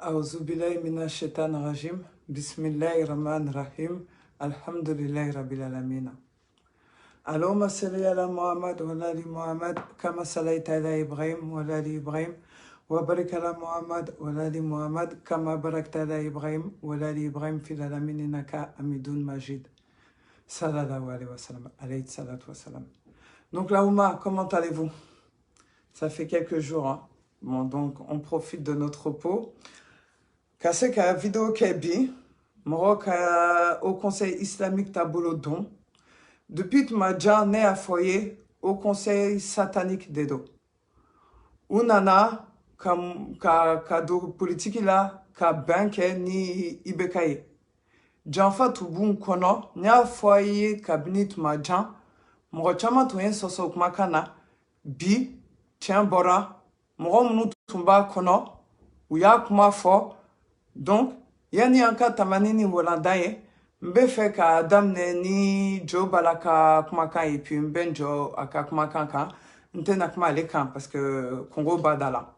أعوذ بالله من الشيطان الرجيم بسم الله الرحمن الرحيم الحمد لله رب العالمين اللهم صل على محمد وعلى آل محمد كما صليت على إبراهيم وعلى آل إبراهيم وبارك على محمد وعلى آل محمد كما باركت على إبراهيم وعلى آل إبراهيم في العالمين إنك حميد مجيد صلى الله عليه وسلم عليه الصلاة والسلام. Donc là, Ouma, comment allez-vous? Ça fait quelques jours, hein? Bon, donc on profite de notre repos. Kase ka vidéo kebi, Maroc au Conseil islamique tabolo don. Depuis que ma déjà né à foyer au Conseil satanique des dos. Unana ka do politique là ka banque ni ibekaye. Janfa tubun kono ni a foyer cabinet ma jan. Moro chama to yen soso makana bi tien bora. Moro munu tumba kono uya kuma fo. Donc, yani anka tamanini wolandaye, mbe fe ka adam ni jo balaka kumaka et puis mben jo aka kumaka ka, nte nakma lekan parce que Congo badala.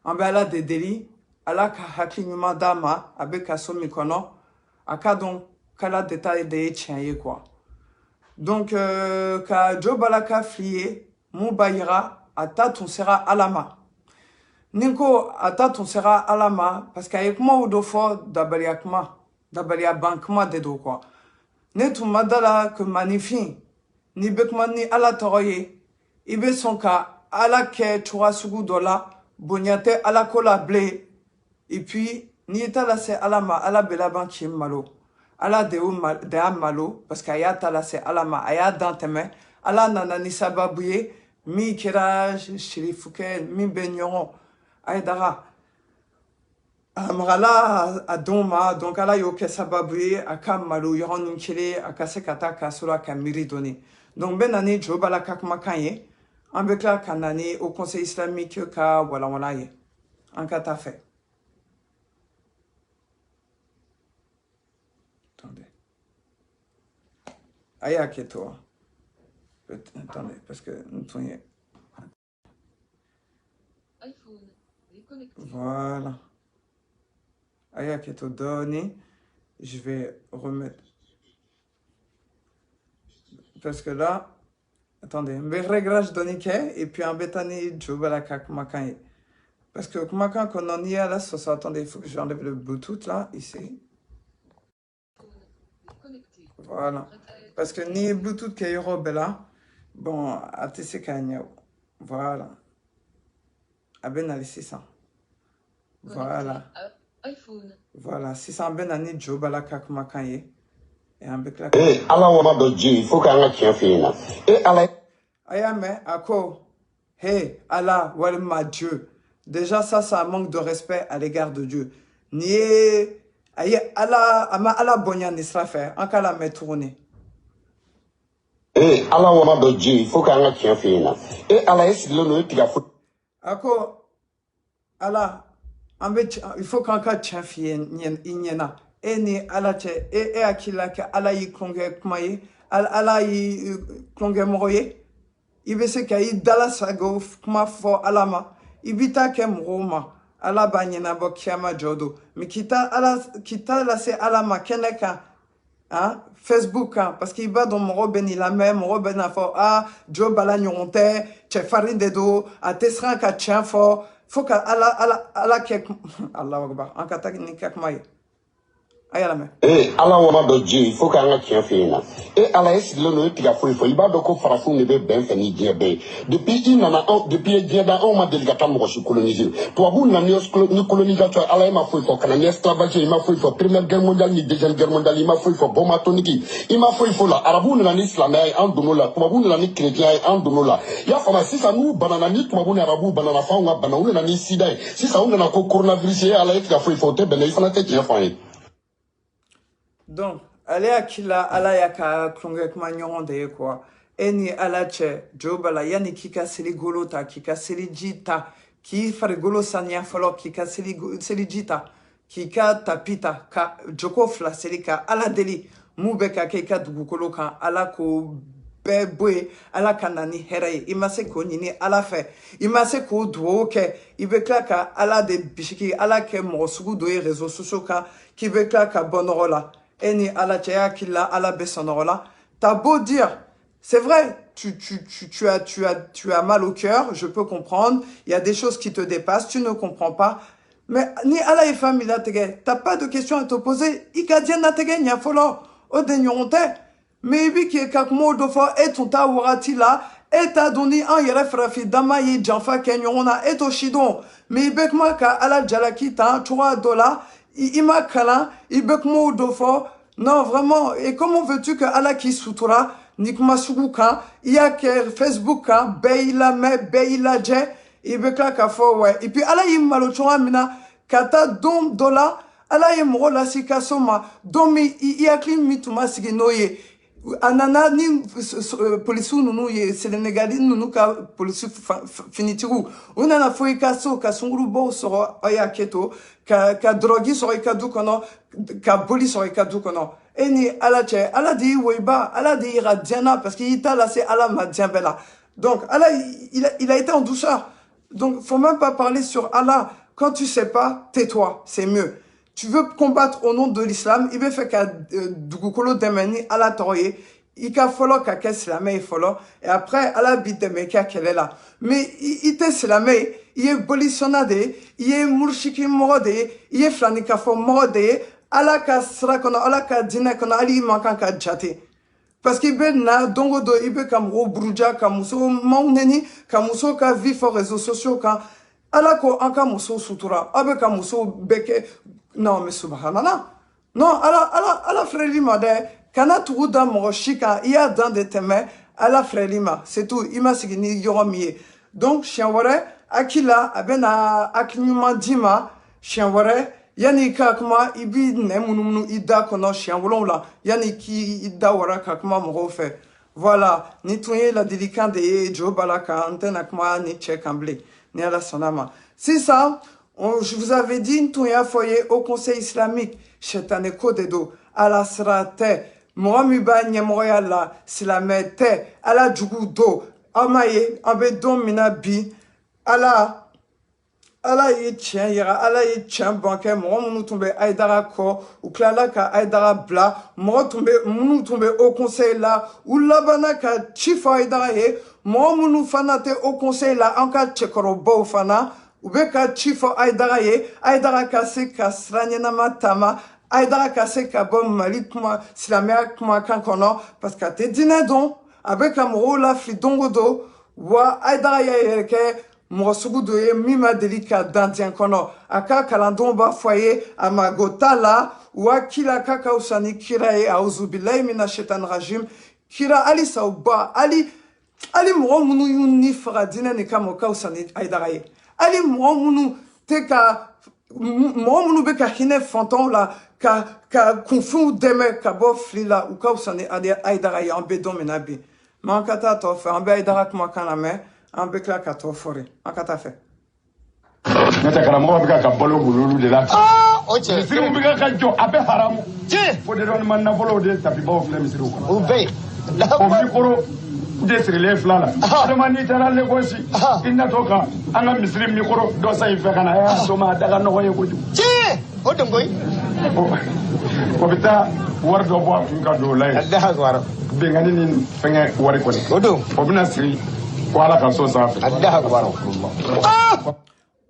Ambe ala de deli, ala ka haklinyuma dama, abe kaso mikono, aka donc kala détail de tienye quoi. Donc, ka jo balaka fliye, mou bayira, ata ton sera alama. Ninko ata ton sera alama parce qu'avec moi ou deux fois d'abalia bankma de do quoi. Ne tu madala que magnifique ni bekman ni ala toroye ibe sonka ala ke chura sugu dola bonyate ala kola blé et puis ni etala se alama ala bela banki malo ala de malo parce qu'aya tala se alama aya danteme ala nana ni sababuye mi kirage shirifuke mi benyoron Aïdara. Amrala Adoma, donc ala yo kesababuye, aka malo yoron nkele, aka sekata kasura kamiri doni. Donc ben année jo bala kakma kanye, ambekla kanani au Conseil islamique ka wala ye. En kata fait. Attendez. Aya keto. Attendez, parce que nous tournons. iPhone. Voilà. Aya qui est donné. Je vais remettre. Parce que là, attendez, un réglage donné et puis un bétani jobalaka kumakan. Parce que kumakan qu'on en y a là, ça, attendez, il faut que j'enlève le Bluetooth là, ici. Voilà. Parce que ni Bluetooth qui est là, bon, à TC Kanyao. Voilà. À Ben Ali 600. Voilà. iPhone. Voilà. 600 Ben Ali Joe Balaka Kumakaye. Et un bec là. Eh, Allah wa do Dieu, il faut qu'on ait chien fina. Eh, Allah. Ayame, ako. Hey, Allah, walma Dieu. Déjà, ça manque de respect à l'égard de Dieu. Ni, aye, Allah, ama Allah bonya nisra fait. En cas la met tourner. Eh, Allah wa do Dieu, il faut qu'on ait chien fina. Eh, Allah, est-ce que l'on est à foutre? Ako, Allah, il faut qu'un cas tient inyena. Et ni Allah che, et akila que Allah y klonge kumaye, Allah y klonge moroye. Il veut se qu'il dala sago kuma fo alama. Ibita ke mroma. Allah banyena bo kiama jodo. Mais kita la se alama keneka. Hein? Facebook, hein? Parce qu'il va dans mon roben, il a même, mon roben a fort, Joe Balagnoronte, tche farin de do, a tesran ka tchen fort, faut qu'Allah, Allah, kek, Allah, Akbar, en katak ni kek maye. Ayalame. Eh, Allah wa do Dieu, il faut qu'on ait chien fina. Eh, Allah est le nom qui a fait, il va donc farafou ne be ben fini diebe. Depuis il n'en a un, depuis il y a un mois délicatement reçu colonisé. Toi, vous n'en ni colonisation, Allah m'a fait pour canal esclavage, il m'a fait pour première guerre mondiale, ni deuxième guerre mondiale, il m'a fait pour bomatoniki. Il m'a fait pour la arabou n'en islamé, en donola, toi, vous n'en chrétien, en donola. Il y a comme si ça nous, bananani, toi, vous n'arabou, banana fa, ou banana, n'en sida. Si ça, on a coronavirus, Allah qui a fait pour te, ben, il faut la tête, il a fait. Donc, allez à Kila, ala yaka, klongek magnon de quoi. Eni alache, jobala, yani kika seli golota, kika seli jita, ki fare golo sanya falo, kika seli jita, kika tapita, ka joko fla selika, ala deli, mubeka keka dugukolo kan, ala ko beboe ala kanani here imase ko nyini ala fe imase ko duo ke ibekla ka ala de bishiki ala ke mosugu do réseaux sociaux ka qui bekla ka bonorola eni ala chaya killa ala besonorola t'as beau dire c'est vrai tu as mal au cœur, je peux comprendre, il y a des choses qui te dépassent, tu ne comprends pas. Mais ni ala e famille t'as pas de questions à te poser. Ikadien na tege nya folo o de nyonte. Mais ibi qui est kakmo do fo et ton ta warati là et ta doni un yere frafi dama ye janfa kenyona et to shidon. Mais ibek ma ka ala jalaki ta $3 ima kala ibek mo do fo. Non vraiment, et comment veux-tu que ala ki sutura Nikma Suguka, il y a que Facebook, Beila Me, Beila Je, il veut que fo ouais. Et puis, ala yim malochora mina, kata $2, ala yim rola sikasoma, domi, il y a clean mituma siginoye. Anana ni polisu nunu ye Sénégalais nunu ka polisu finitiru. Unana foi kaso ka sunguru bo soro aya keto ka drogi soro ikadu kono ka boli soro ikadu kono. Eni ala che ala di weiba ala di iradiana parce qu'il t'a laissé ala madiambela. Donc ala il a été en douceur. Donc faut même pas parler sur Allah. Quand tu sais pas, tais-toi, c'est mieux. Tu veux combattre au nom de l'islam, il veut faire que Dugukolo demeni à la toye, il ka follow ka keslamé follow, et après, à la bite de meka qu'elle est là. Mais il te slamé, il est bolisonade, il est murshiki morode, il est flanikafo morode, à la kasra kono, à la kadina kono, ali mankan ka jate. Parce qu'il veut na dongo do, il veut comme robruja, comme muso mauneni, comme muso ka vif aux réseaux sociaux, quand ala ko anka muso sutura, abe ka muso beke, non, mais subhanallah. Non, ala frélima de, kana turuda moroshika, il y a dans des thèmes, ala frélima, c'est tout, ima sigini yoromie. Donc, chienware, akila, abena, aknyuma dima, chienware, yani kakma, ibi nemununu ida kono chienwolon la, yani ki ida wara kakma morofe. Voilà, nitouye la délicate de Joe Balaka, antenakma, ni tchekamble, ni ala sonama. C'est ça. Je vous avais dit, Ntouya foyer au Conseil islamique, Chetane Kodedo, à la Srate, Mohamuba Nyamoyala, Silamete, à la Djougudo, Amaye, Abedon Minabi, à la Yetchen, Yara, à la Yetchen, Banque, Mounou tombé Aïdara Ko, ou Klalaka Aïdara Bla, Mounou tombé au Conseil là, ou Labanaka Chifa Aïdara, Mounou fanate au Conseil là, en cas Tchekoro Fana, Ubeka chifo aidara ye, aidara kase kasranyena matama, aidara kase kabom malik moi, si la mère moi kankono, parce que te dîner don, avec la moro la flidongodo, wa aidara ye ke, mosugudo ye mima delika d'indien kono, aka kalandon ba foyer, amagota la, wa kila kaka usani kira ye, auzubilay mina shetan rajim, kira ali sauba, ali moro munu yuni faradine ne kamoka usani aidara ye. Ali mounou te ka mounou be ka hine fanton la ka konfu deme ka bo flila ou ka usane ade aidara ya bedon menabi man kata to fa ambe aidara kuma kana me ambe kla ka to fore akata fe nata kala mo be ka bolo bululu de la oche simu be ka jo abe haramu je fo de don man na bolo de tapi bo flem siru ko o be o mi koro desiri le flala adama ni tara le gosi inna toka anga misri mikoro do sa ifekana ya soma daga no ye goju che o dem goy ko bita wardo bo ka do lay allah akbar be ngani ni fenge wari ko o do o bina siri ko ala ka so sa allah akbar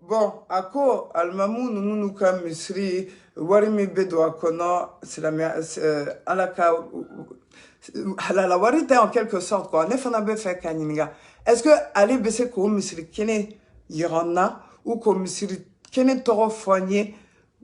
bon ako almamu nunu ka misri wari mi bedo akono silama ala ka la warite en quelque sorte quoi nefana fait kaniminga est-ce que aller baisser ko misri kene yirana ou ko misri kene toro foigné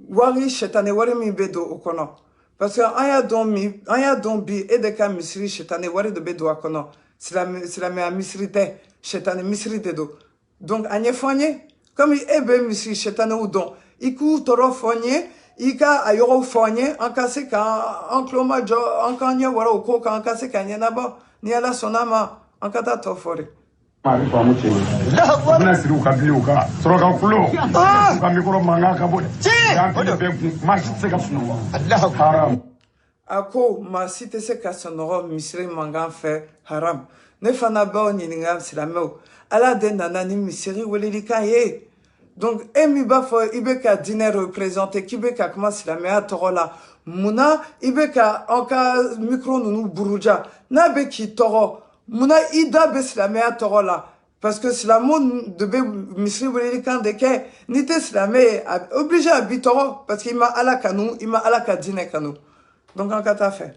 wari chetane wari mi bedo okono parce que aya don bi et de ka misri chetane wari de bedo akono c'est la me misri te chetane misri te do donc anye foigné comme ebe misri chetane ou don iku toro foigné ika ayoro foigné en cassé ka en cloma jo en kanya wara ko ka en cassé kanya na ba ni ala sonama en kata to fore mari ko amuche na siru ka biu ka tro ka kulo ka mikro manga ka bo ya ko be ma se ka sunu Allah haram Ako ma si te se ka sonoro misiri mangan fe haram. Ne fana ba o nyininga silameo. Ala de nana ni misiri weleli kan ye. Donc, mi ba fo ibe ka dîner représenté kibe ka kuma silamea toro la. Muna ibe ka anka micro nunu buruja. Na be ki toro. Muna ida be silamea toro la. Parce que silamo de be misiri weleli kan de ke. Ni te silame obligé à bitoro. Parce qu'il m'a ala kanou, il m'a ala ka dîner kanou. Donc, en cas, t'as fait.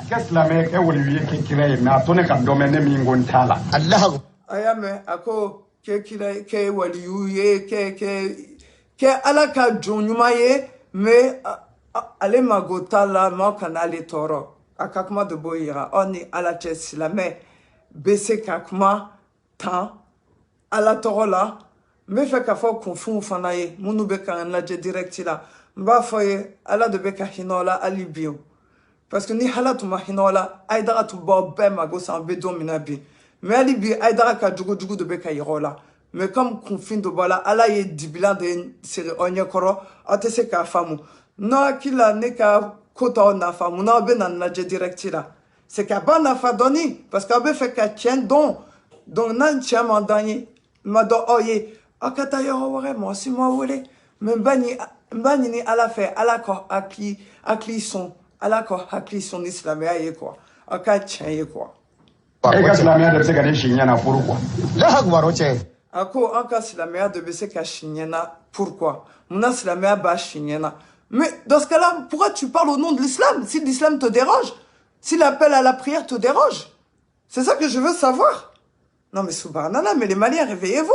Qu'est-ce que la mère qui crée mais à ton domaine mingon tala Allah ayame ako ke waliyu ye ke alaka jonyuma ye mais ale magota la ma kanale toro akakuma de boyira oni ala chesilame bese kakuma tan ala toro la me fe ka fo konfu fana ye munu be kan la je direct la mba foye ala de be ka hinola alibio. Parce que ni halatu ma hinola aidara tu bo be mago san be domina bi mais ali bi aidara ka jugu de be ka yirola mais comme confin de bala ala ye dibila de sere onye koro atese ka famu no kila ne ka kota na famu na be na je direct là c'est ka ba na fa doni parce que be fait ka tien donc nan tien mandani ma do oye akata yo wore mo si mo wole mais bani ni ala fait ala ko akli son ala ko hakli son islamia ye quoi aka tien ye quoi et que islamia de se ka shinyana pourquoi la hakbaro che ako anka islamia de se ka shinyana pourquoi mon islamia ba shinyana mais dans ce cas-là pourquoi tu parles au nom de l'islam si l'islam te dérange si l'appel à la prière te dérange c'est ça que je veux savoir non mais subhanallah mais les Maliens réveillez-vous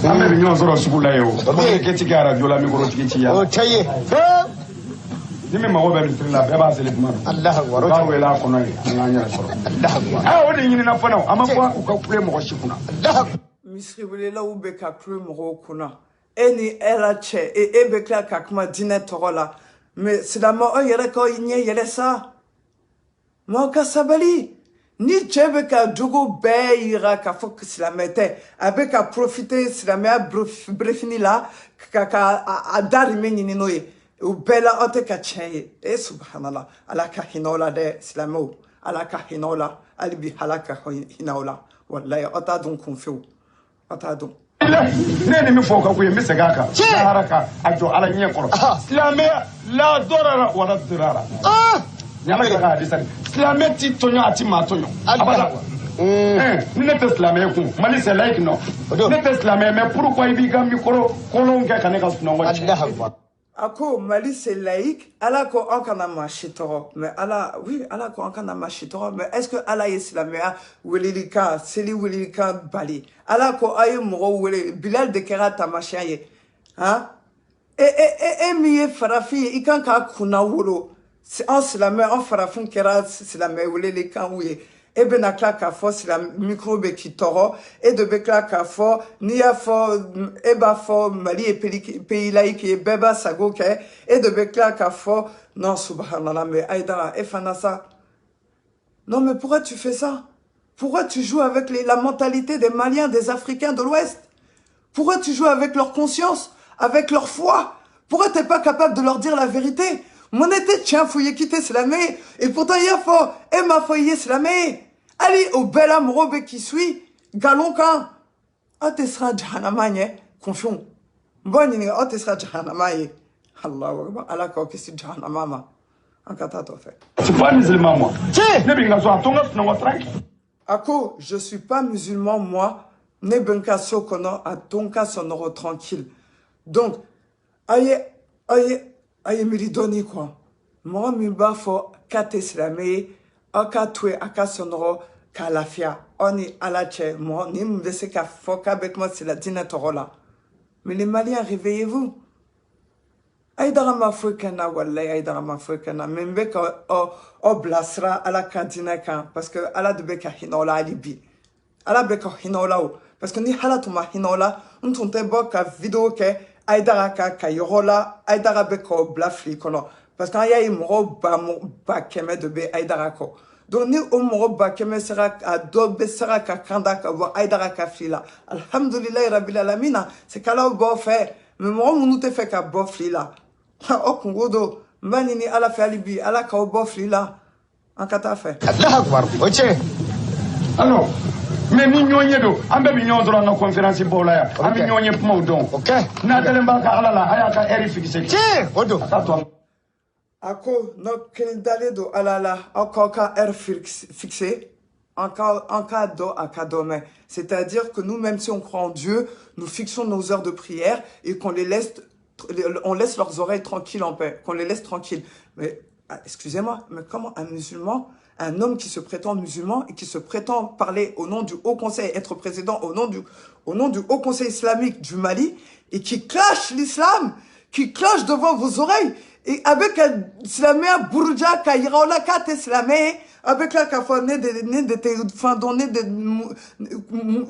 ame binyo zoro subula yo ke tigara jola mi goro tigi ya o taye ni me mawo be mi la be ba sele kuma Allah akbar ka wela kono nganya soro Allah akbar ah o de nyini na fana ama kwa ka kule mo shikuna Allah misri wele la ube ka kule mo kuna eni ela che e be kla ka kuma dinet torola mais c'est la mo yere ko nye yele sa mo ka sabali ni chebe ka dugo be ira ka fok silamete abe ka profiter silamea brefini la ka adari meni noye u bela ote ka cheye e subhanallah ala ka hinola de silamo ala ka hinola albi halaka hinola wallahi ota don konfiu ota don ne ni mi foka ku mi segaka haraka ajo ala nye koro silamea la dorara wala dirara nyama ka hadisa islamé ti tonyo ati ma tonyo abada ni ne te islamé ku mali c'est like non ne te islamé mais pourquoi il biga micro kolon ka kaneka sunongo ako mali c'est laïque ala ko ankana machitoro mais ala oui ala ko ankana machitoro mais est-ce que ala islamé welilika seli welilika bali ala ko ayi mo wele bilal de kerata machiaye hein et mi farafi ikan ka kuna wolo en silamé en farafin kera silamé wele les kan ouye e be na kla ka fo sila microbe ki toro e de be kla ka fo ni ya fo e ba fo mali et pays laïque et beba sago ke e de be kla ka fo non subhanallah mais aidara e fanasa non mais pourquoi tu fais ça pourquoi tu joues avec la mentalité des Maliens des Africains de l'Ouest pourquoi tu joues avec leur conscience avec leur foi pourquoi t'es pas capable de leur dire la vérité mon été tient fouillé quitter slamé et pourtant il y a fort et ma foyer slamé allez au bel amoureux qui suit galon quand ah t'es sera jahannamaye confiant bon il ah t'es sera jahannamaye Allahu akbar ala ko que c'est jahannama en katato fait tu pas musulman moi ne binga so atonga non tranquille ako je suis pas musulman moi ne benka so kono atonka sonoro tranquille donc aye miridoni quoi moi mi ba fo kate islamé aka tue aka sonoro kalafia oni alache moi ni me se ka fo ka avec moi c'est la dinatorola mais les Maliens réveillez-vous aidara ma fo kana wallahi aidara ma fo kana membe ka o blasra ala kantina kan parce que ala de beka hinola alibi ala beka hinola parce que ni halatu ma hinola on tonte boka vidéo ke aidara ka yorola aidara be ko blafli kono parce que ya imro ba keme de be aidara ko donc ni umro ba keme sera a do be sera ka kanda ka wa aidara ka fila alhamdulillah rabbil alamin c'est kala bo fait mais moi on nous te fait ka bo fila Au Congo do Manini ala Falibi, ala Kaobofli là. En Katafe. Allah Akbar. Ok. Alors, mais ni ñoñe do ambe bi ñoo doro na conférence bola ya ambe ñoñe mo don Ok. na tele mbaka ala la aya ka eri fixé Tiens, Odo. Ako no kendale do alala encore ka air fixé en cas do à kadome. C'est-à-dire que nous, même si on croit en Dieu, nous fixons nos heures de prière et qu'on les laisse, on laisse leurs oreilles tranquilles en paix, qu'on les laisse tranquilles. Mais excusez-moi, mais comment un musulman, un homme qui se prétend musulman et qui se prétend parler au nom du Haut Conseil, être président au nom du Haut Conseil islamique du Mali et qui clash l'islam, qui clash devant vos oreilles et avec un islamé bourja kairaola kat islamé avec la kafone de te fin donné de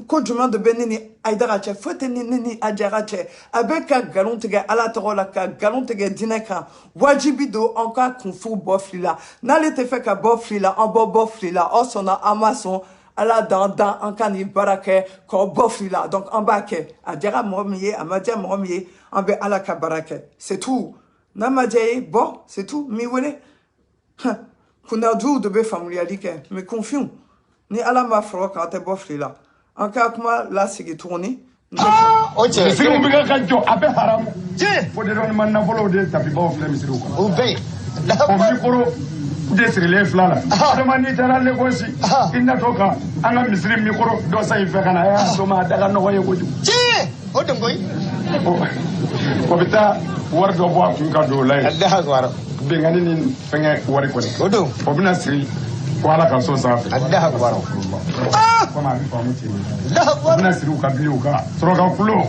kodjuma de beneni aidarache fote ni adjarache avec un galon tege ala torola ka galon tege dineka wajibido encore konfu boflila n'allez te fait ka boflila en boflila o sona amason ala dans en kani barake ko boflila donc en baké adjara momié amadia momié en be ala ka barake c'est tout namadjaye bon c'est tout mi wele kuna dou de be familialike mais confiant ni ala ma fro quand te bofli là en cas kuma la sigi tourner Ok. si on biga ka jo abe haram Tiens. fo de don man na folo de tapi ba ofle misiri ko Oubé. o mi koro de sire le flala de man ni tara le ko si inna to ka anga misiri mi koro do sai fe kana ya do ma daga no hoye goju Tiens. Odo ngoy. ko bita war do bo akun ka do lay Allah Akbar. be ngani ni fenge wari ko Odo. o bina siri ko ala ka so sa fe Allah Akbar. ko ma bi famu ti Allah Akbar. bina siri ka bi ka soro ka fulo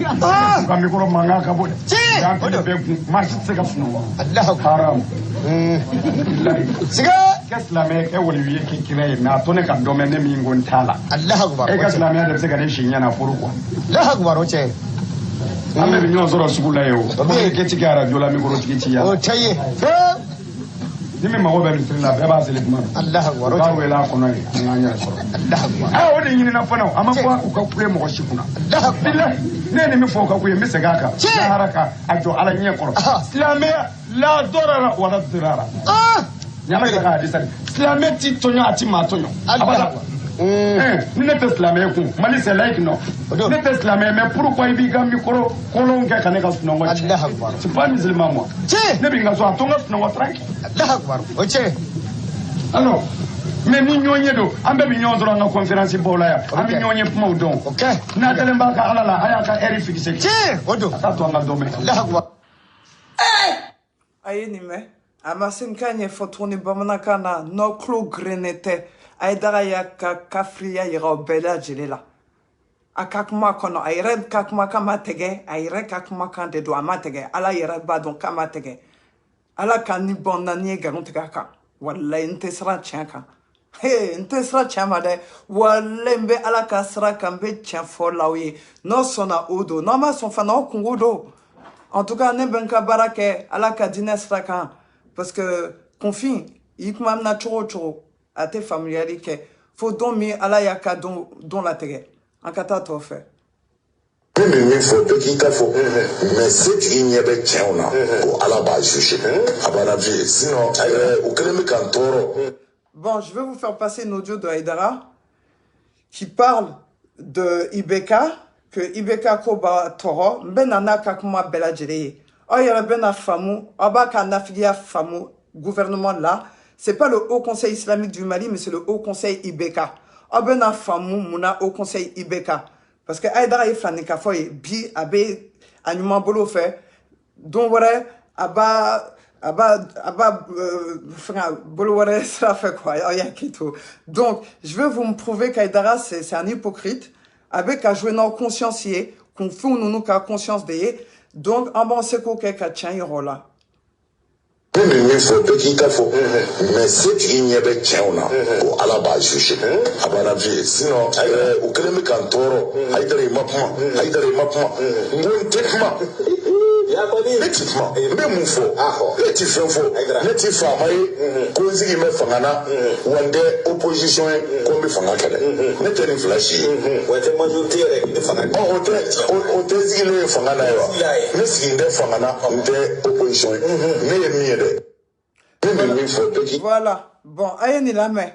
ka mi koro manga ka bo Tiens. ya ko be marché se ka funo Allah Akbar. haram Siga. Qu'est-ce que wali wiye ki kire na to ne ka domaine mi ngon tala Allah Akbar. e ka islamia de se ka ne shinya na furu ko Allah Akbar. Ok. ambe bi nyo zoro sugula yo o ke ti gara jola mi koro ti ya O taye. ni mi mago be mi trina be ba sele kuma Allah Akbar. ka Ok. wela ko na nganya ko Allah Akbar. a o de nyini na fana ama ko ka kure mo ko shikuna Allah Akbar. billahi ne ni mi fo ka ku mi se ga ka haraka a jo ala nye ko islamia la dorara wala dirara nyama ka hadisa islamia ti tonyo ati ma tonyo abala ni ne te silamɛ kun mali c'est laïque non ne te silamɛ mais pourquoi i b'i ka micro kolon kɛ ka ne ka sunɔgɔ ci Allah Akbar. c'est pas musulman moi ne b'i ka so a to n ka sunɔgɔ tranquille Allah Akbar. Ok. alors mais ni ɲɔgɔn ye don an bɛɛ bi ɲɔgɔn sɔrɔ an ka conférence baw la yan an bɛ ɲɔgɔn ye kumaw dɔn Ok. n'a kɛlen b'a ka ala la a y'a ka heure fixé Tiens. Odo. a t'a to an ka dɔ mɛn Allah Akbar. aye ni me amasin kanye fotourni bamanakana no clo grenete aidara ya kafria yira bela jelela akakuma kono ayre kakuma kama tege ayre kakuma kan de do amatege ala yira ba don kama tege ala kan ni bonna ni galon tega ka wallahi intesra chanka he intesra chama de wallahi mbe ala kasra kambe chanfo lawi no sona odo no ma son fana Congo do en tout cas ne benka barake ala ka dinesra kan parce que confie ikuma na choro à tes familiers que faut dormir à la yaka dont la terre en kata to fait même min fɔ bɛɛ k'i ta fɔ mais setigi ɲɛ bɛ tiɲɛw na ko ala b'a juger a banna vie sinon o kɛlen bɛ k'an tɔɔrɔ. Bon, je vais vous faire passer une audio de Aïdara qui parle de Ibeka, que Ibeka koba toro benana kakuma bela jere o yara bena famu aba ka nafigia famu gouvernement là. C'est pas le Haut Conseil islamique du Mali, mais c'est le Haut Conseil Ibeka. Abena famu muna Haut Conseil Ibeka. Parce que Aïdara Iflanika foye bi abe anyuma bolo fait. Donc voilà, aba bolo wara ça fait quoi? Donc je veux vous me prouver qu'Aïdara c'est un hypocrite avec à jouer dans consciencier, qu'on fait nous qu'à conscience de. Donc en bon c'est quoi qu'à tient là. même min fɔ bɛɛ k'i ta fɔ mais setigi ɲɛ bɛ tiɲɛw na ko ala b'a juger a banna vie sinon o kɛlen bɛ k'an tɔɔrɔ Haidara i ma kuma Haidara i ma kuma n ko n tɛ kuma effectivement mais mon faux le ti fien faux le ti fama yi ko zigi me fangana wande opposition ko me fanga kala ne teni flash wate majorité re fanga o te zigi le fangana yo ne sigi nde fangana nde opposition ne ye mi de. Voilà. Bon, ayeni la main.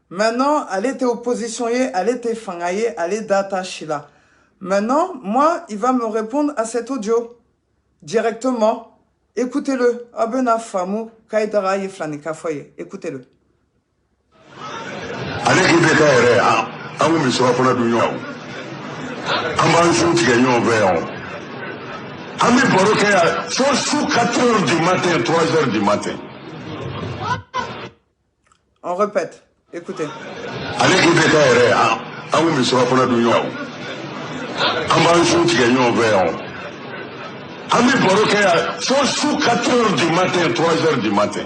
Maintenant, elle était opposition, elle était fangaye, elle est d'attaché là. Maintenant, moi, il va me répondre à cet audio directement. Écoutez-le. Abena Famou, Kaidara Yeflanika Foye. Écoutez-le. Allez, qui peut faire, à vous, monsieur, pour la douillon. En bas, je suis gagnant vert. Ami Boroké, sous 4 heures du matin, 3 heures du matin. On répète. Écoutez. Allez, qui peut faire, à vous, monsieur, pour la douillon. En bas, je suis gagnant vert. Ami Boroké, sous 4 heures du matin, 3 heures du matin.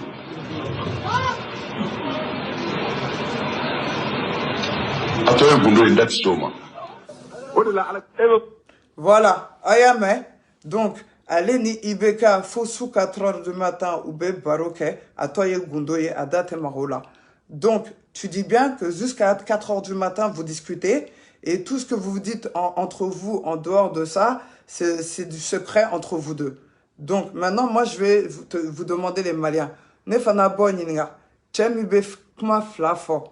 Voilà, Ayame. Donc, allez ni Ibeka, faut sous 4 heures du matin, ou be baroque, à toi Gundoye, à date marola. Donc, tu dis bien que jusqu'à 4 heures du matin, vous discutez, et tout ce que vous vous dites entre vous, en dehors de ça, c'est du secret entre vous deux. Donc, maintenant, moi, je vais vous demander les Maliens. Nefana Boninga, Tchem Ibef Kma Flafo.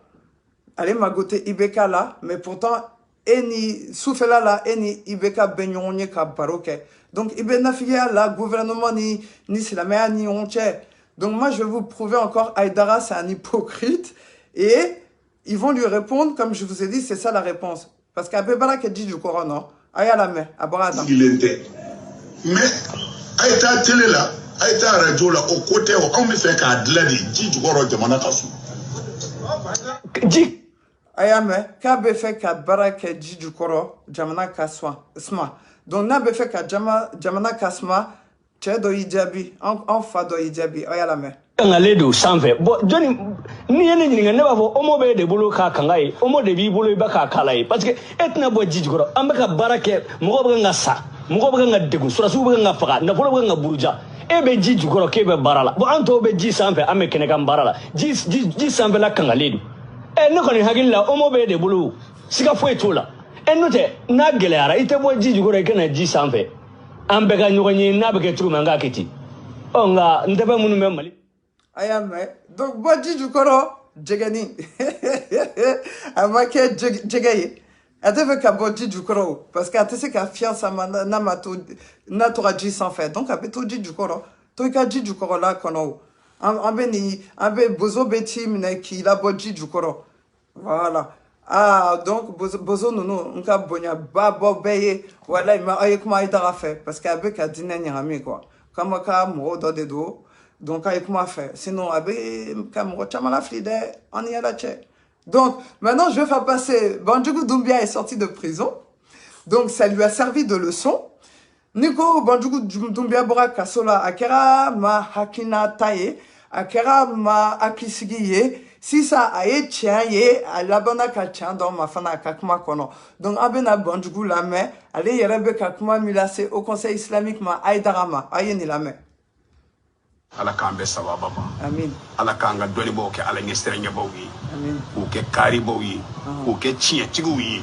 Allez, ma goté Ibeka là, mais pourtant, eni soufela là, eni Ibeka Benyonye ka baroke. Donc, Ibena Figia là, gouvernement ni Silamea ni Onche. Donc, moi, je vais vous prouver encore, Aïdara, c'est un hypocrite. Et ils vont lui répondre, comme je vous ai dit, c'est ça la réponse. Parce qu'Abebala qui dit du Coran, non? Aïe à la main, à Barada. Mais, Aïta télé là, Aïta radio là, au côté, on me fait qu'à Dladi, dit du Coran de Manakasu. Dit. Ayame, kabe fait ka baraka ji du koro, jamana kaswa, sma. Donc, n'a be fait ka jamana kasma, che do ijabi, en fa do ijabi, ayalame. Ngaledo sanfɛ bon joni ni ye ne ɲininka ne b'a fɔ omo bɛ de bolo k'a kanga ye omo de b'i bolo i bɛ k'a kala ye parce que e tɛna bɔ ji jukɔrɔ an bɛ ka baara kɛ mɔgɔ bɛ kan ka sa mɔgɔ bɛ kan ka degun surasiw bɛ kan ka faga nafolo bɛ kan ka buruja e bɛ ji jukɔrɔ k'e bɛ baara la bon an tɔw bɛ ji sanfɛ an bɛ kɛnɛ kan baara la ji sanfɛla kangalen don ne kɔni hakili la omo bɛ de bolo siga foyi t'o la n'o tɛ n'a gɛlɛyara i tɛ bɔ ji jukɔrɔ i ka na ji sanfɛ an bɛɛ ka ɲɔgɔn ye n'a bɛ kɛ cogo min an k'a kɛ ten ɔ nka n tɛ fɛn minnu bɛ Mali. Ayame, donc Bodji du Koro, Djegani. Amake Djegaye. Elle devait qu'à Bodji du Koro. Parce qu'elle sait qu'elle fiance à Namato, Natora Dji sans fait. Donc, elle peut tout dire du Koro. Toi, qu'elle dit du Koro là, qu'on a. En béni, en bé, Bozo Beti, qui l'a Bodji du Koro. Voilà. Ah, donc, Bozo Nono, on a bonya, Babo Beye, voilà, il m'a aïe comment il a fait. Parce qu'elle veut qu'elle dîne n'yami, quoi. Comme un cas, moi, dans des dos. Donc, avec moi, faire. Sinon, avec on y a la tchèque. Donc, maintenant, je vais faire passer. Bandjougou Doumbia est sorti de prison. Donc, ça lui a servi de leçon. Nico, Bandjougou Doumbia Bora Kasola, Akera ma Hakina Taye, Akera ma Akisigiye, si ça a été ye, à la bonne Kachan dans ma fana Kakma Kono. Donc, Abena Bandjougou la main, allez, Yerebe Kakma Milase au Conseil islamique, ma Aïdarama, Ayeni la main. Ala k'an bɛ sababa ma Amin. Ala k'an ka dɔnnibaw kɛ Ala ɲɛsiranɲɛbaw ye Amin. k'u kɛ kaaribaw ye k'u kɛ tiɲɛtigiw ye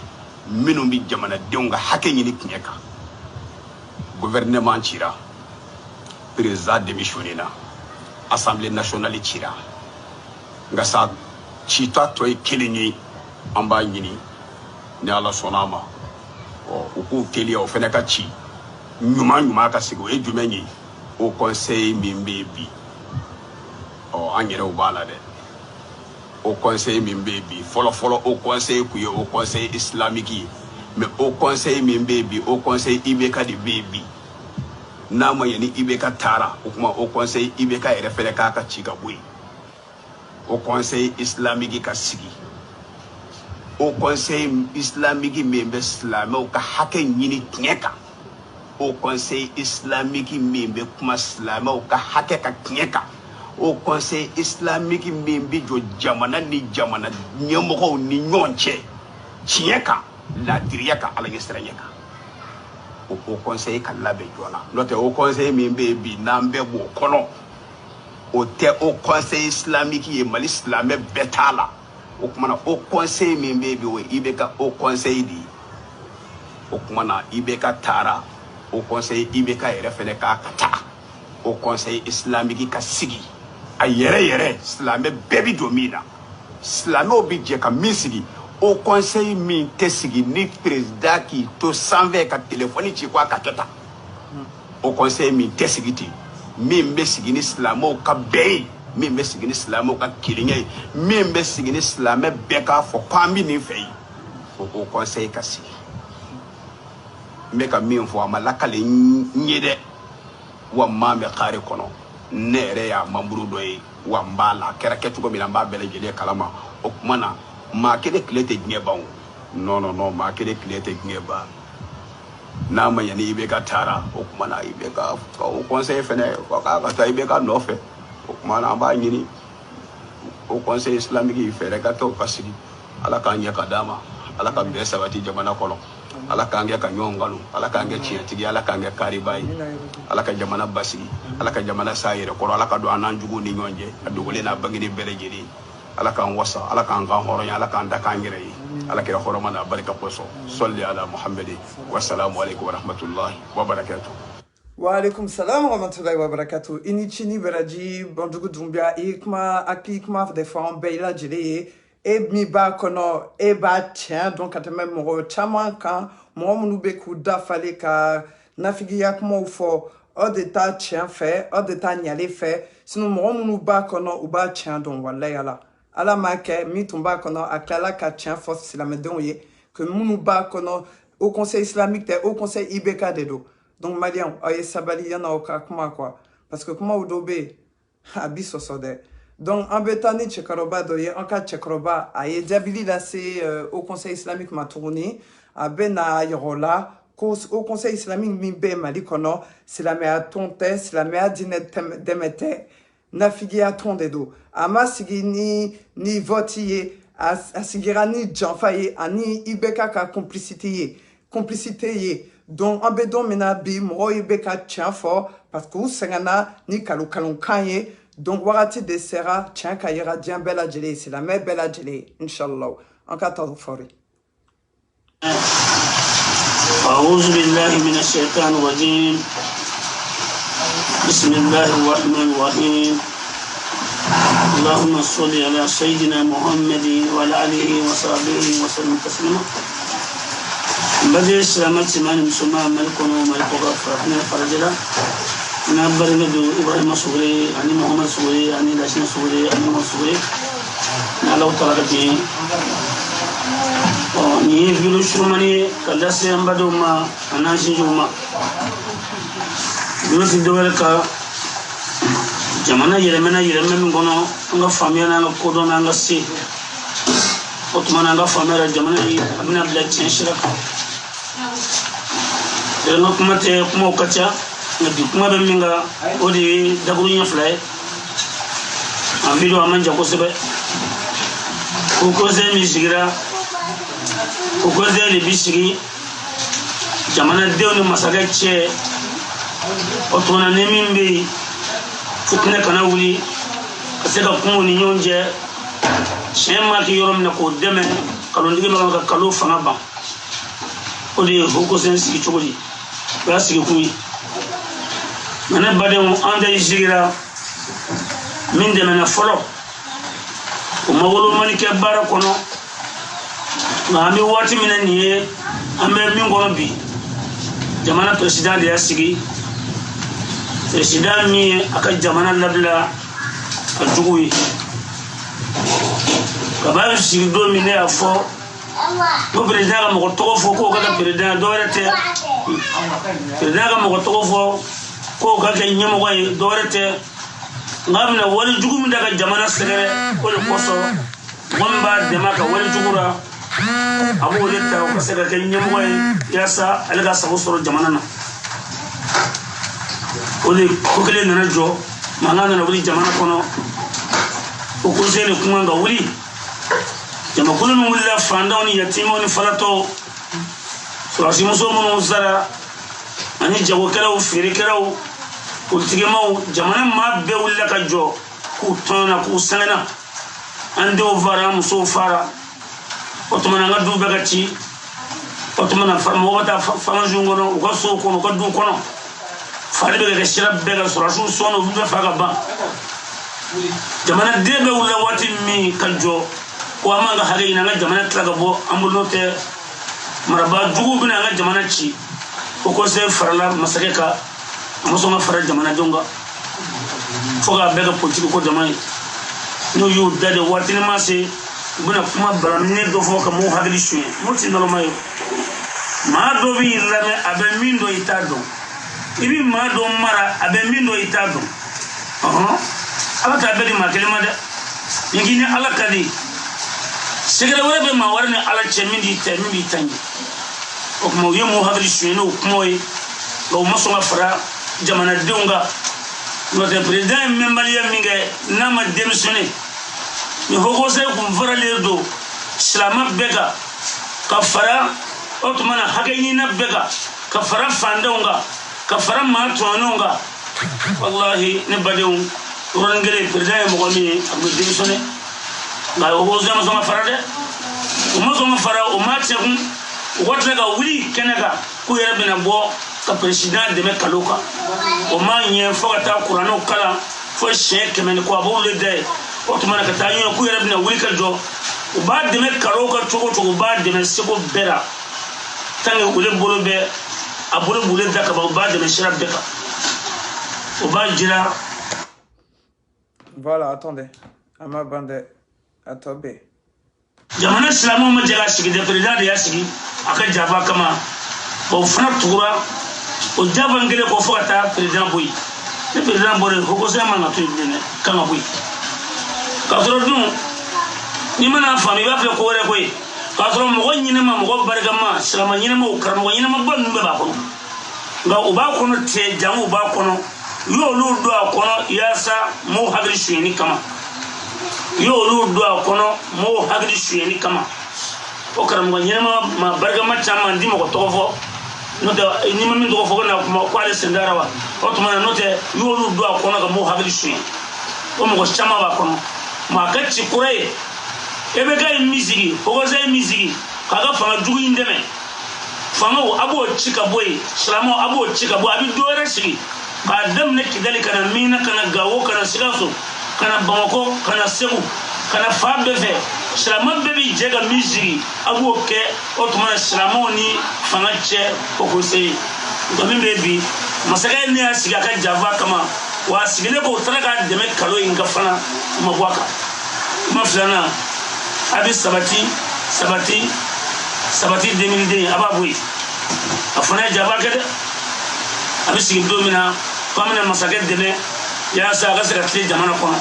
minnu bɛ jamanadenw ka hakɛ ɲini tiɲɛ kan gouvernement cira président démissionné na assemblée nationale cira nka sa citɔ tɔ ye kelen ye an b'a ɲini ni Ala sɔnna a ma u k'u teliya o fɛnɛ ka ci ɲuman ka sigi o ye jumɛn ye au conseil Mimbebi. Oh, en yɛrɛw b'a la dɛ. Au conseil Mimbebi. Fɔlɔ au conseil kun ye au conseil islamique ye. Mais au conseil Mimbebi, au conseil Ibeka de Bebi. N'a ma ɲɛ ni Ibeka taara, o kuma au conseil Ibeka yɛrɛ fɛnɛ k'a ka ci ka bɔ yen. Au conseil islamique ka sigi. Au conseil islamique min bɛ silamɛw ka hakɛ ɲini tiɲɛ kan. Au conseil islamique min bɛ kuma silamɛw ka hakɛ ka tiɲɛ kan au conseil islamique min bɛ jɔ jamana ni jamana ɲɛmɔgɔw ni ɲɔgɔn cɛ tiɲɛ kan laadiriya kan Ala ɲɛsiranya kan au conseil ka labɛn joona n'o tɛ au conseil min bɛ yen bi n'an bɛɛ b'o kɔnɔ o tɛ au conseil islamique ye Mali silamɛ bɛɛ t'a la o kuma na au conseil min bɛ yen bi o ye IBK au conseil de ye o kuma na IBK taara au conseil IBK yɛrɛ fɛnɛ k'a ka taa au conseil islamique ka sigi a yɛrɛ silamɛ bɛɛ bi don min na silamɛw bi jɛ ka min sigi au conseil min tɛ sigi ni président k'i to sanfɛ ka téléphone ci ko a ka kɛ tan au conseil min tɛ sigi ten min bɛ sigi ni silamɛw ka bɛn ye min bɛ sigi ni silamɛw ka kelenya ye min bɛ sigi ni silamɛ bɛɛ k'a fɔ k'an bɛ nin fɛ yen o au conseil ka sigi n bɛ ka min fɔ a ma lakale n ye dɛ wa maa bɛ kare kɔnɔ ne yɛrɛ y'a mamuru dɔ ye wa n b'a la a kɛra kɛcogo min na n b'a bɛɛ lajɛlen kalama o kuma na maa kelen tile tɛ diɲɛ ban o non maa kelen tile tɛ diɲɛ ban n'a ma ɲɛ ni IBK taara o kuma na IBK o conseil fɛnɛ k'a ka taa IBK nɔfɛ o kuma na an b'a ɲini o conseil islamique fɛɛrɛ ka kɛ o ka sigi ala k'an ɲɛ ka d'a ma ala ka bɛn sabati jamana kɔnɔ ala k'an kɛ ka ɲɔgɔn kanu ala k'an kɛ tiɲɛtigi ala k'an kɛ kariba ye ala ka jamana basigi ala ka jamana sa yɛrɛ kɔrɔ ala ka don an n'an juguw ni ɲɔgɔn cɛ a dogolen n'a bangeni bɛɛ lajɛlen ala k'an wasa ala k'an kan hɔrɔnya ala k'an da k'an yɛrɛ ye ala kɛra hɔrɔma n'a barika kosɔn sɔli ala muhamadi wasalamu aleykum warahmatullahi wabarakatuh. Wa alaikum salam wa rahmatullahi wa barakatuh. Inichini beraji bandugu dumbia ikma akikma des fois en beila jeli e mi ba kono e ba tien donc ateme mo chama kan mo munu be ku da fale ka nafigi yakmo ufo o de ta tien fait o de ta nyale fait sinon mo munu ba kono u ba tien don wallahi ala ma ke mi tumba kono akala ka tien force islam don ye que munu ba kono au conseil islamique au conseil IBK de do. Donc, Malian, aye sabali yana oka kuma quoi. Parce que comment udobe abiso sode. Donc, en bétani tchekaroba doye, en cas tchekaroba, aye diabili là c'est au conseil islamique matourni, a bena yorola, au conseil islamique mimbe malikono, c'est la mea tonte, c'est la mea dinet demete, na figi a ton dedo. Ama sigi ni votiye, a sigira ni janfaye, ani ibeka ka complicité ye. Donc, en bédon, mena bi, moro ibeka tient fort, parce que vous sengana, ni kalou kanye, donc, warati de sera, tient kayera, dien bella djele, c'est la mère bella djele, Inch'Allah. En 14 fori. أعوذ بالله من الشيطان الرجيم بسم الله الرحمن الرحيم اللهم صل على سيدنا محمد وعلى آله وصحبه وسلم تسليما بدي سلامات سمان مسلمان ملكنا وملكنا فرحنا فرجلا أنا بريدو إبراهيم صغري أنا محمد صغري أنا لاشين صغري أنا محمد صغري نالو تلاقي ni vilu shumani kala se ambado ma anasi juma vilu sidowel ka jamana yeremena ngono nga famia na kodo na nga si otmana nga famia jamana yi abina bla chenshira eno kumate kuma okacha ngadi kuma be minga odi daguru nya flay a video amanja ko sebe ko ze mi sigira Ogoze bishiri jamana dewni masaga che otona nemimbe futne kana wuli kaseka kumu ni nyonje shema ki yorom na ko deme kalondigi ba ka kalu fanga ba odi hoko sensi ki chogoli ba sigi kuyi mana bade on ande jigira min de mena folo o magolo mani ke bara kono Nami wati mina niye ambe mingono bi jamana president ya sigi president mi aka jamana labla ajugui kabal sigi do mine afo do president mo to fo ko ka president do rete president mo to fo ko ka ke nyamo ko do rete ngamna wali jugumi daga jamana segere ko le koso wamba de maka wali jugura abu letta ko sega ke nyamwa yasa alga sabu soro jamana na oli ko kele na jo manana na wuli jamana kono ko ko sele kuma nga wuli jama kulu mu wuli la fanda oni yatima oni falato so asimuso mo zara ani jagokɛlaw feerekɛlaw politikɛmaw jamana maa bɛɛ wulila ka jɔ k'u tɔnna k'u sɛgɛnna an denw fara an musow fara o tuma na an ka du bɛɛ ka ci o tuma na mɔgɔw ka taa fangasun kɔnɔ u ka sow kɔnɔ u ka duw kɔnɔ fari bɛ ka kɛ sira bɛɛ ka sɔrɔsiw sɔnna olu bɛɛ fa ka ban jamanaden bɛ wulila waati min ka jɔ ko an b'an ka hakɛ ɲini an ka jamana tila ka bɔ an bolo n'o tɛ marabaa juguw bɛna an ka jamana ci o conseil farala masakɛ kan a ma sɔn ka fara jamanadenw kan fo k'a bɛɛ kɛ politique ko dama ye n'u y'u da de waati ni ma se u bɛna kuma balaminɛ dɔ fɔ ka mɔgɔw hakili suɲɛ n'o tɛ nɔnɔma ye maa dɔ b'i lamɛn a bɛ min dɔn i t'a dɔn i bɛ maa dɔ mara a bɛ min dɔn i t'a dɔn ala t'a bɛɛ di maa kelen ma dɛ n'i ni ala ka di sɛgɛrɛ wɛrɛ bɛ maa wɛrɛ ni ala cɛ min b'i ta min b'i ta ɲɛ o tuma u ye mɔgɔw hakili suɲɛ n'o kumaw ye nka u ma sɔn ka fara jamanadenw kan n'o tɛ président ye mɛnbaliya min kɛ n'a ma démissionné ni haut conseil kun faralen don silamɛ bɛɛ kan ka fara o tuma na hakɛ ɲinina bɛɛ kan ka fara fandenw kan ka fara maa tɔɲɔnnenw kan walahi ne badenw yɔrɔnin kelen président ye mɔgɔ min ye a bɛ démissionné nka haut conseil ma sɔn ka fara dɛ u ma sɔn ka fara o ma cɛ kun u ka tila ka wuli kɛnɛ kan k'u yɛrɛ bɛna bɔ ka président dɛmɛ kalo kan o ma ɲɛ fo ka taa kuranɛw kalan fo siɲɛ 100 ni kɔ a b'olu le da ye o tuma na ka taa ɲɔgɔn k'u yɛrɛ bɛna wuli ka jɔ u b'a dɛmɛ kalo kan cogo o cogo u b'a dɛmɛ seko bɛɛ la tant que olu bolo bɛ a bolo b'olu da ka ban u b'a dɛmɛ sira bɛɛ kan o b'a jira. Voilà, attendez. Ama bande atobe. Jamana silamɛw ma jɛ ka sigi de président de y'a sigi a ka jafa kama o fana tugura o jafa in kelen kɔ fo ka taa président bɔ yen ni président bɔra yen haut conseil man ka to yen bilen dɛ kan ka bɔ yen k'a sɔrɔ dun n'i mana faamu i b'a fɛ ko wɛrɛ ko ye k'a sɔrɔ mɔgɔ ɲɛnɛma mɔgɔ barikama silamɛ ɲɛnɛmaw karamɔgɔ ɲɛnɛmaba ninnu bɛɛ b'a kɔnɔ nka u b'a kɔnɔ ten jango b'a kɔnɔ u y'olu don a kɔnɔ yaasa mɔgɔw hakili suyɛnni kama u y'olu don a kɔnɔ mɔgɔw hakili suyɛnni kama o karamɔgɔ ɲɛnɛma ma barikama caman di mɔgɔ tɔgɔ fɔ n'o tɛ n'i ma min tɔgɔ fɔ ko na kuma ko ale sendara wa o tuma na n'o tɛ u y'olu don a kɔnɔ ka mɔgɔw hakili suyɛn o mɔgɔ caman b'a kɔnɔ maa ka ci kura ye e bɛ ka ye min sigi haut conseil ye min sigi k'a ka fanga jugu in dɛmɛ fangaw a b'o ci ka bɔ yen silamɛw a b'o ci ka bɔ a bɛ dɔ wɛrɛ sigi k'a daminɛ kidali ka na minna ka na gawo ka na sikaso ka na bamako ka na segu ka na fa bɛɛ fɛ silamɛ bɛɛ bɛ jɛ ka min sigi a b'o kɛ o tuma na silamɛw ni fanga cɛ o conseil nka min bɛ bi masakɛ ne y'a sigi a ka jafa kama wa a sigilen ko o taara k'a dɛmɛ kalo in ka fana ma bɔ a kan kuma filanan a bɛ sabati 2000 a b'a bɔ yen a fana ye jafa kɛ dɛ a bɛ sigi don min na ko an bɛna masakɛ dɛmɛ yaasa a ka se ka tile jamana kɔnɔ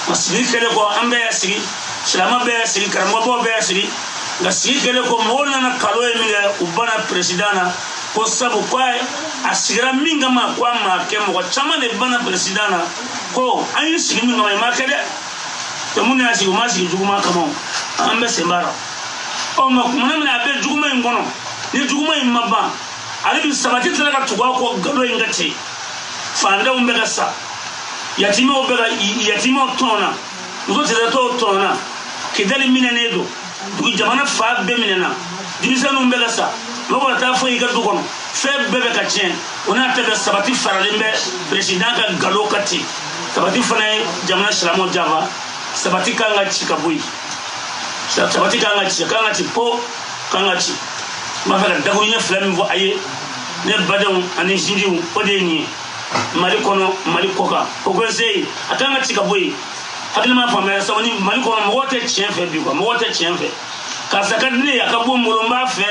nka sigi kɛlen kɔ an bɛɛ y'a sigi silamɛ bɛɛ y'a sigi karamɔgɔbaw bɛɛ y'a sigi nka sigi kɛlen kɔ mɔgɔw nana kalo ye min kɛ u banna président na ko sabu ko a sigira min kama ko a ma kɛ mɔgɔ caman de banna président na ko an ye sigi min kama i ma kɛ dɛ te mun y'a sigi u ma sigi juguman kama an bɛ sen b'a la ɔ nka kumana min a bɛ juguman in kɔnɔ ni juguman in ma ban ale bi sabati tila ka tugu a kɔ gado in ka ten fandenw bɛ ka sa yatimɛw tɔn na muso tɛtɛtɔw tɔn na kidali minɛnen don dugu jamana fa bɛɛ minɛna denmisɛnninw bɛ ka sa mɔgɔ ka taa fɔ i ka du kɔnɔ fɛn bɛɛ bɛ ka tiɲɛ o n'a tɛ bɛ sabati faralen bɛ président ka galo ka ten sabati fana ye jamana silamɛw jafa sabati kan ka ci ka bɔ yen sabati kan ka ci po kan ka ci n b'a fɛ ka dakuruɲɛ 2 min fɔ a ye ne badenw ani sinjiw o de ye nin ye mali kɔnɔ mali kɔ kan o conseil a kan ka ci ka bɔ yen hakili m'a faamuya sabu ni mali kɔnɔ mɔgɔw tɛ tiɲɛ fɛ bi mɔgɔw tɛ tiɲɛ fɛ karisa ka di ne ye a ka bɔ n bolo n b'a fɛ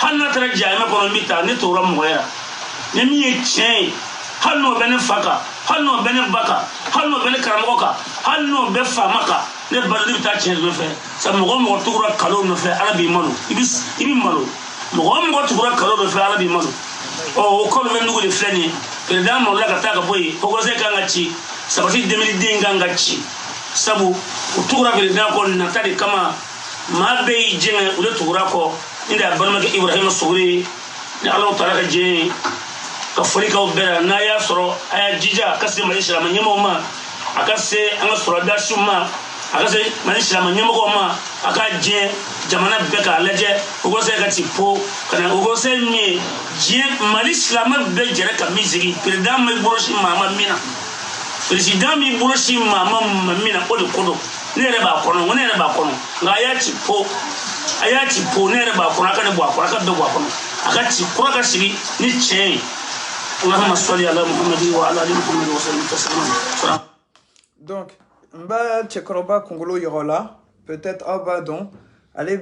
hali n'a taara jahɛnɛ kɔnɔ n bɛ taa ne t'o la mɔgɔya ni min ye tiɲɛ ye hali n'o bɛ ne fa kan hali n'o bɛ ne ba kan hali n'o bɛ ne karamɔgɔ kan hali n'o bɛ faama kan ne ba ne bɛ taa tiɲɛ nɔfɛ sabu mɔgɔ tugura kalo nɔfɛ ala b'i malo i bɛ malo mɔgɔ tugura kalo nɔfɛ ala b'i malo o kɔrɔ bɛ nugu de filɛ nin ye président malola ka taa ka bɔ yen haut conseil kan ka ci sabati 2000 kan ka ci sabu u tugura président kɔ nata de kama maa bɛɛ y'i jɛngɛ u de tugura kɔ ni de y'a balimakɛ ibrahima sogore ni ala taala ka jɛn ye ka foli ka bɛɛ n'a y'a sɔrɔ a y'a jija a ka se Mali silamɛ ɲɛmɔgɔw ma a ka se an ka sɔrɔdasiw ma a ka se Mali silamɛ ɲɛmɔgɔw ma a ka diɲɛ jamana bɛɛ k'a lajɛ o conseil ka ci po ka na o conseil min ye diɲɛ Mali silamɛ bɛɛ jɛra ka min sigi président ma bolosi maa ma min na président mi bolosi maa ma min na o de ko don ne yɛrɛ b'a kɔnɔ ne yɛrɛ b'a kɔnɔ nka a y'a ci po ne yɛrɛ b'a kɔnɔ a ka ne bɔ a kɔnɔ a ka bɛɛ bɔ a kɔnɔ a ka ci kura ka sigi ni tiɲɛ ye Allahumma salli ala Muhammadin wa ala ali Muhammad wa sallim taslima. Donc mba Tchekoroba Congolo Yorola, peut-être Abadon, allez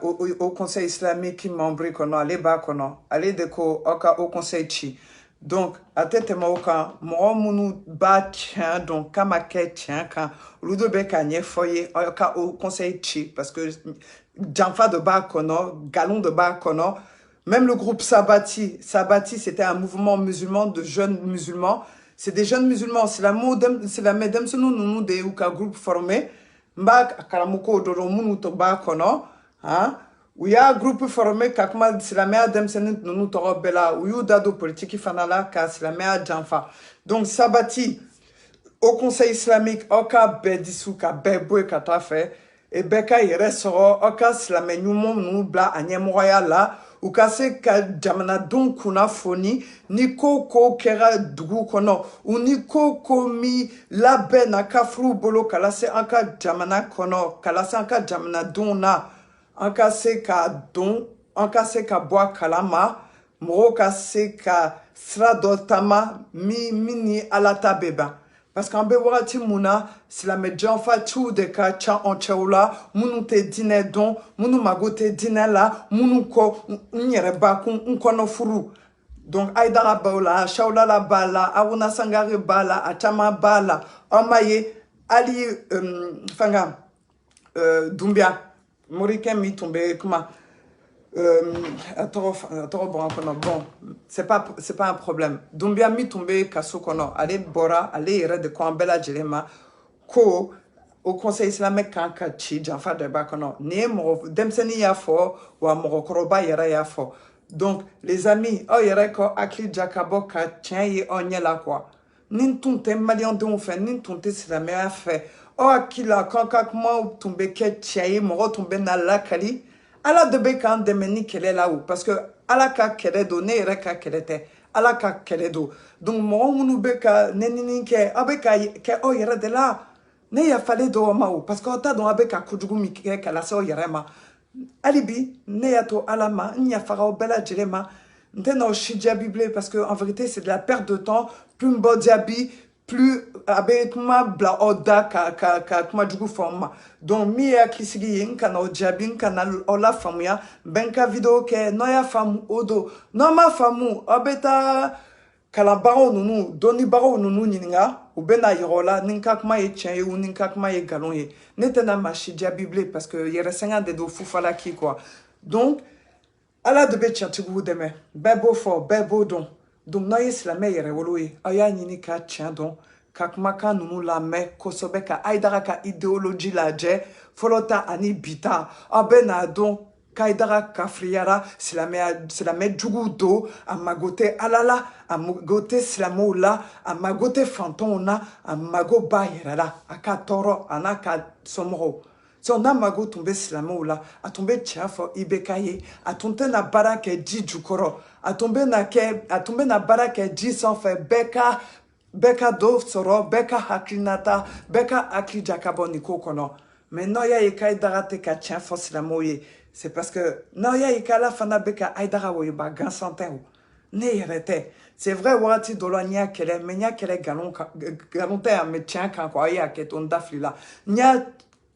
au Conseil islamique membre kono, allez ba kono, allez deko au Conseil chi. Donc à tête maoka, mo munu ba tien donc kamake tien quand ludo beka nye foyer au Conseil chi parce que Janfa de ba kono, galon de ba kono, même le groupe Sabati c'était un mouvement musulman de jeunes musulmans. C'est des jeunes musulmans, c'est la medem se nous de uka groupe formé, mba karamuko doro munu to ba kono, hein? Où y a un groupe formé kakma c'est la mère dem se nous to bela, où y dado politique fanala ka c'est la mère Janfa. Donc Sabati au Conseil islamique oka bedisu ka beboe kata fait et beka yere soro oka c'est la menyumo nous bla anyemroya là. Ou kase ka jamana don kuna foni ni koko kera dugu kono ou ni koko mi labe na kafru bolo kalase anka jamana kono kalase anka jamana don na anka se ka don anka se ka boa kalama moro kase ka sradotama mini alata beba parce qu'en bewati muna si la medjan fa tout de ka cha en chaula munu te dîner don munu magote dîner là munu ko nyere ba kun kono furu donc aidara baula chaula la bala awuna sangare bala atama bala amaye ali fanga dumbia moriken mi tombe comment bon, c'est pas un problème. Dumbia mi tombe kaso kono, allez bora, allez ire de kwambela jelema ko au Conseil islamique kanka chi janfa de bakono. Ni mo demseni ya fo wa mo koroba yere ya fo. Donc les amis, oh yere ko akli jakabo ka tien yi onyela quoi. Nin tunte malion de on fait, nin tunte islamé a fait. Oh akila kanka kuma tombe ke tien yi mo tombe na lakali. Ala de bekan de meni kele là où parce que ala ka kele do ne reka kele te ala ka kele do donc mo munu beka nenini ke abeka ke o yere de là ne ya fale do ma ou parce que ta don abeka kujugu mi ke kala so yere ma alibi ne ya to alama nya fara o bela jelema ntena o shija bible parce que en vérité c'est de la perte de temps plus mbo diabi plus avec ma bla oda ka kuma jugu forma donc mi ya kisigi yin kana o jabin kana ola famuya benka video ke no ya famu odo no ma famu obeta kala baro nunu doni baro nunu nyinga ubena yirola ninka kuma ye tien ou ninka kuma ye galon ye netena machija bible parce que yere senga de do fufala ki quoi donc ala de betcha tugu deme bebo fo bebo don donc na islamé yere woloye aya nyini ka tien don kakmaka nunu la me kosobe ka aidara ka idéologie la je folota ani bita abena don kaidara kafriara silame jugu do amagote alala amagote silamola amagote fantona amago bayerala akatoro anaka somro so na mago tombe silamola a tombe tiafo ibekaye a tombe na barake di jukoro a tombe na barake di sans fait beka do soro beka haklinata beka akli jakaboni kokono mais no ya yekai darate ka tiafo silamoye c'est parce que no ya yekala fana beka aidara wo ba gansantero ne yerete c'est vrai wati dolonia kele menya kele galonte a me tien kan ko ya ke ton daflila nya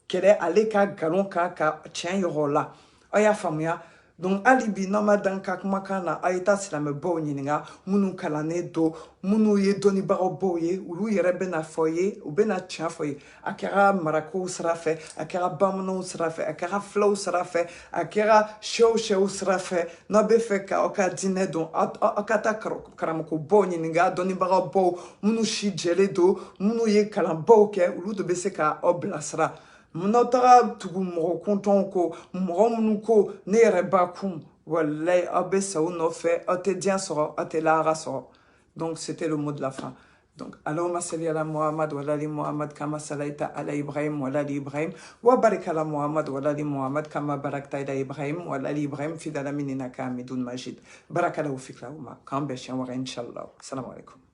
kele aleka galonka ka tien yorola aya famia donc alibi nama danka kumakana aita silame bo nyininga munu kalane do munu ye doni baro boye ulu yere bena foye ou bena tien foye akara marako srafe akara bamno srafe akara flow srafe akara show srafe no befeka oka dine don akata karamako bo nyininga doni baro bo munu shijele do munu ye kalambo ke ulu de beseka oblasra Mnotara tugu moro konton ko moro munuko ne reba kum Wallahi, abe saou no fait, ate dien soro, ate lara soro. Donc, c'était le mot de la fin. Donc, Allahumma salli ala Muhammad wa ali Muhammad kama salaita ala Ibrahim wa ali Ibrahim wa barik ala Muhammad wa ali Muhammad kama barakta ala Ibrahim wa ali Ibrahim fi dalamin innaka hamidun majid. Barakallahu fik lahuma. Kan beshan wa inshallah. Assalamu alaikum.